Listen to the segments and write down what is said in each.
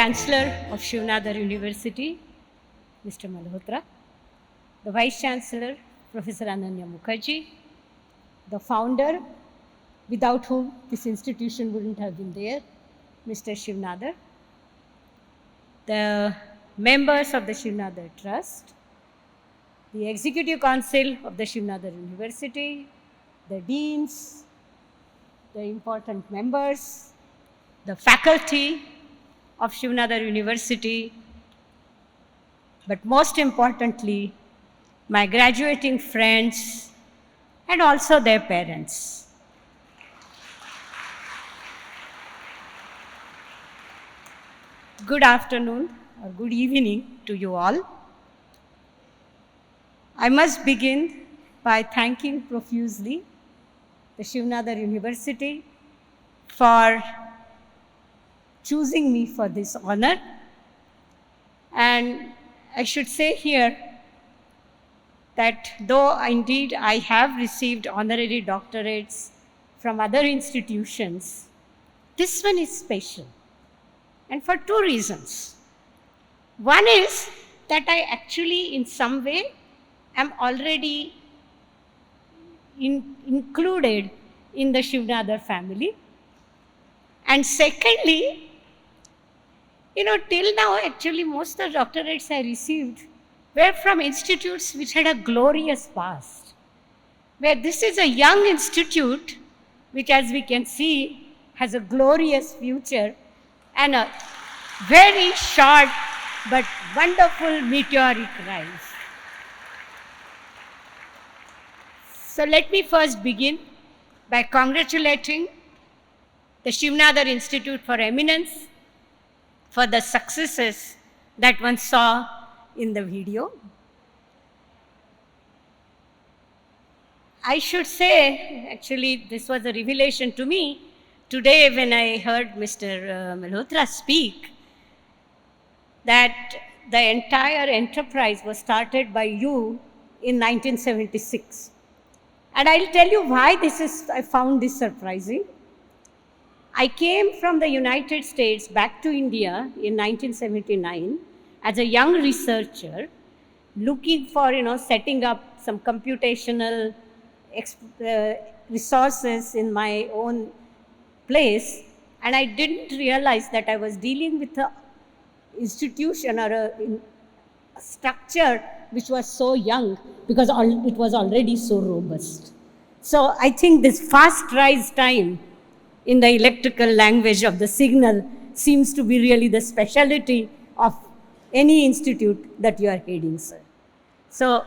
Chancellor of Shiv Nadar University, Mr. Malhotra, the Vice Chancellor, Professor Ananya Mukherjee, the founder, without whom this institution wouldn't have been there, Mr. Shiv Nadar, the members of the Shiv Nadar Trust, the Executive Council of the Shiv Nadar University, the deans, the important members, the faculty of Shiv Nadar University, but most importantly, my graduating friends and also their parents. Good afternoon or good evening to you all. I must begin by thanking profusely the Shiv Nadar University for choosing me for this honor. And I should say here that though indeed I have received honorary doctorates from other institutions, this one is special, and for two reasons. One is that I actually in some way am already included in the Shiv Nadar family. And secondly, till now actually most of the doctorates I received were from institutes which had a glorious past, where this is a young institute which, as we can see, has a glorious future and a very short but wonderful meteoric rise. So let me first begin by congratulating the Shiv Nadar Institute for Eminence for the successes that one saw in the video. I should say, actually, this was a revelation to me today when I heard Mr. Malhotra speak, that the entire enterprise was started by you in 1976. And I'll tell you why I found this surprising. I came from the United States back to India in 1979 as a young researcher looking for, setting up some computational resources in my own place. And I didn't realize that I was dealing with an institution or a structure which was so young because it was already so robust. So I think this fast rise time in the electrical language of the signal seems to be really the specialty of any institute that you are heading, sir. So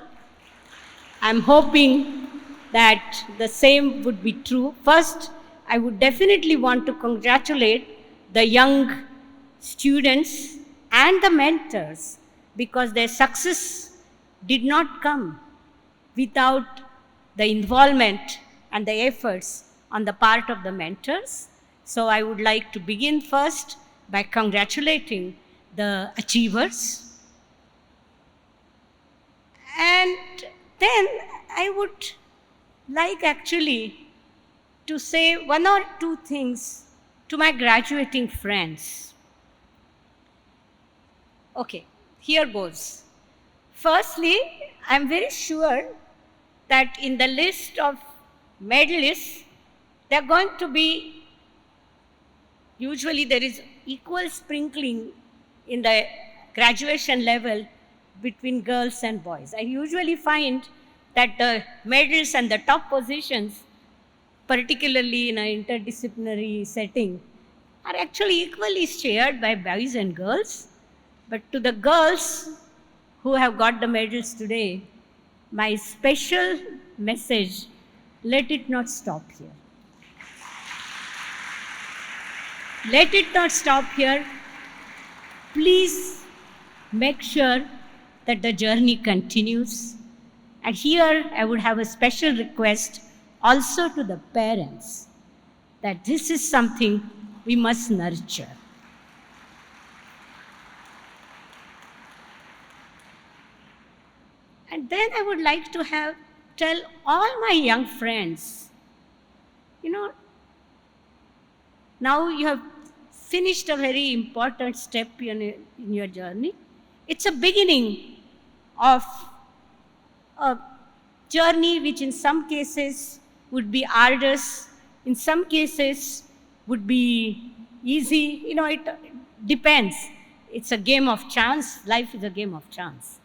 I'm hoping that the same would be true. First, I would definitely want to congratulate the young students and the mentors, because their success did not come without the involvement and the efforts on the part of the mentors. So I would like to begin first by congratulating the achievers. And then I would like actually to say one or two things to my graduating friends. Okay, here goes. Firstly, I'm very sure that in the list of medalists, there are going to be, usually there is equal sprinkling in the graduation level between girls and boys. I usually find that the medals and the top positions, particularly in an interdisciplinary setting, are actually equally shared by boys and girls. But to the girls who have got the medals today, my special message, let it not stop here. Let it not stop here. Please make sure that the journey continues. And here I would have a special request also to the parents that this is something we must nurture. And then I would like to tell all my young friends, now you have finished a very important step in your journey. It's a beginning of a journey which in some cases would be arduous, in some cases would be easy. It depends. It's a game of chance. Life is a game of chance.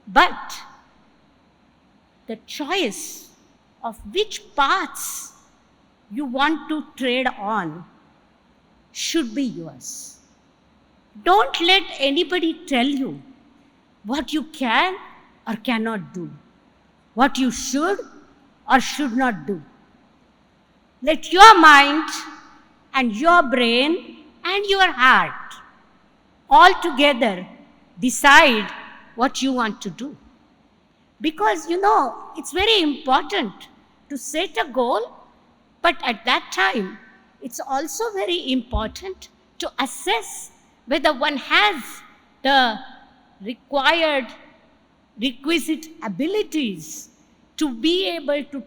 But the choice of which paths you want to tread on should be yours. Don't let anybody tell you what you can or cannot do, what you should or should not do. Let your mind and your brain and your heart all together decide what you want to do. Because it's very important to set a goal, but at that time, it's also very important to assess whether one has the requisite abilities to be able to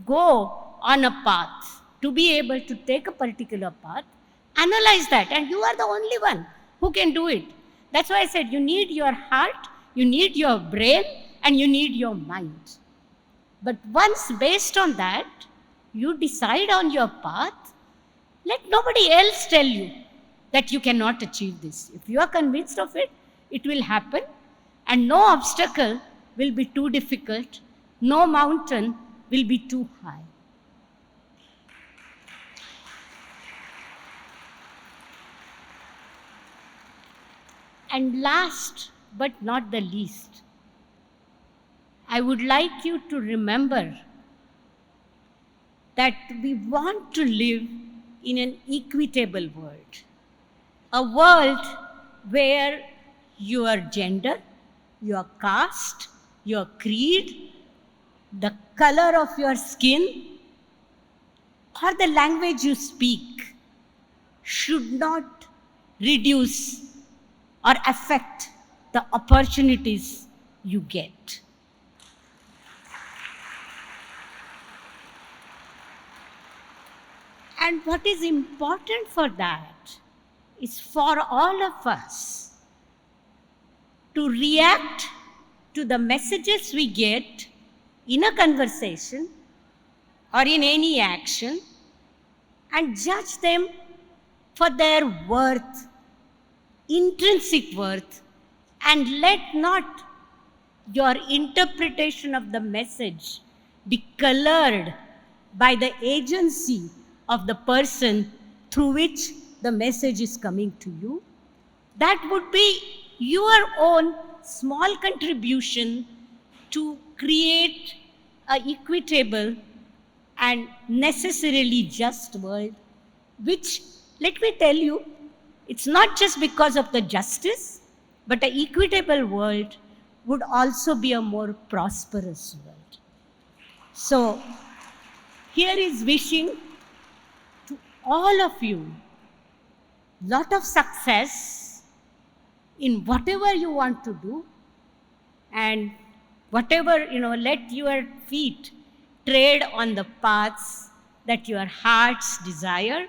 go on a path, to be able to take a particular path. Analyze that, and you are the only one who can do it. That's why I said you need your heart, you need your brain, and you need your mind. But once based on that, you decide on your path, let nobody else tell you that you cannot achieve this. If you are convinced of it, it will happen, and no obstacle will be too difficult, no mountain will be too high. And last but not the least, I would like you to remember that we want to live in an equitable world, a world where your gender, your caste, your creed, the color of your skin, or the language you speak should not reduce or affect the opportunities you get. And what is important for that is for all of us to react to the messages we get in a conversation or in any action and judge them for their worth, intrinsic worth, and let not your interpretation of the message be colored by the agency of the person through which the message is coming to you. That would be your own small contribution to create an equitable and necessarily just world, which, let me tell you, it's not just because of the justice, but an equitable world would also be a more prosperous world. So, here is wishing to all of you lot of success in whatever you want to do, and whatever, let your feet tread on the paths that your hearts desire.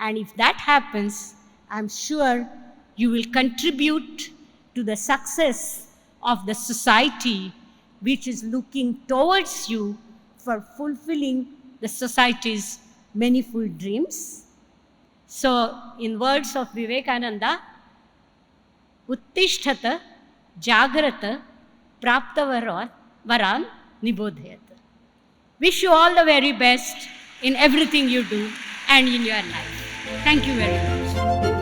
And if that happens, I'm sure you will contribute to the success of the society which is looking towards you for fulfilling the society's manifold dreams. So, in words of Vivekananda, Uttishtata, Jagrata, Prapta Varan, Nibodhayat. Wish you all the very best in everything you do and in your life. Thank you very much.